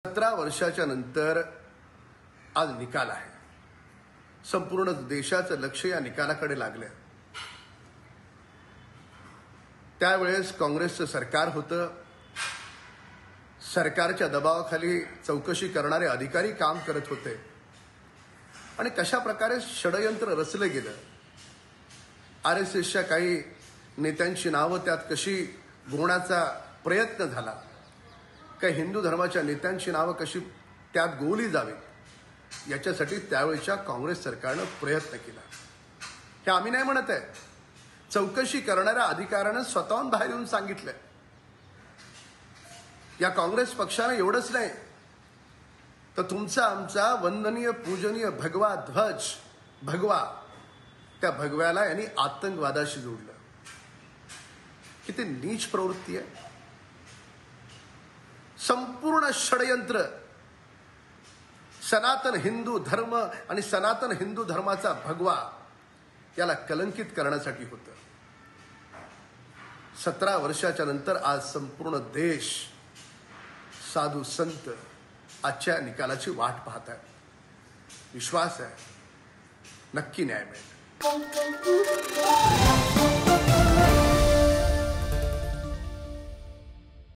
17 वर्षाच्या नंतर आज निकाल आहे। संपूर्ण देशाचं लक्ष या निकालाकडे लागलं। त्यावेळेस काँग्रेसचं सरकार होतं। सरकारच्या दबावाखाली चौकशी करणारे अधिकारी काम करत होते आणि कशा प्रकारे षडयंत्र रचले गेलं। आरएसएसच्या काही नेत्यांची नावं त्यात कशी घोळण्याचा प्रयत्न झाला, काही हिंदू धर्माच्या नेत्यांची नावं कशी त्यात गोवली जावीत, याच्यासाठी त्यावेळच्या काँग्रेस सरकारनं प्रयत्न केला। हे आम्ही नाही म्हणत आहे, चौकशी करणाऱ्या अधिकाऱ्यानं स्वतःहून बाहेर येऊन सांगितलंय। या काँग्रेस पक्षाने एवढंच नाही तर तुमचा आमचा वंदनीय पूजनीय भगवा ध्वज भगवा, त्या भगव्याला यांनी आतंकवादाशी जोडलं। किती नीच प्रवृत्ती आहे। संपूर्ण षडयंत्र सनातन हिंदू धर्म आणि सनातन हिंदू धर्माचा भगवा याला कलंकित करण्यासाठी होतं। 17 वर्षाच्या नंतर आज संपूर्ण देश, साधू संत आजच्या निकालाची वाट पाहत आहे। विश्वास आहे नक्की न्याय मिळेल।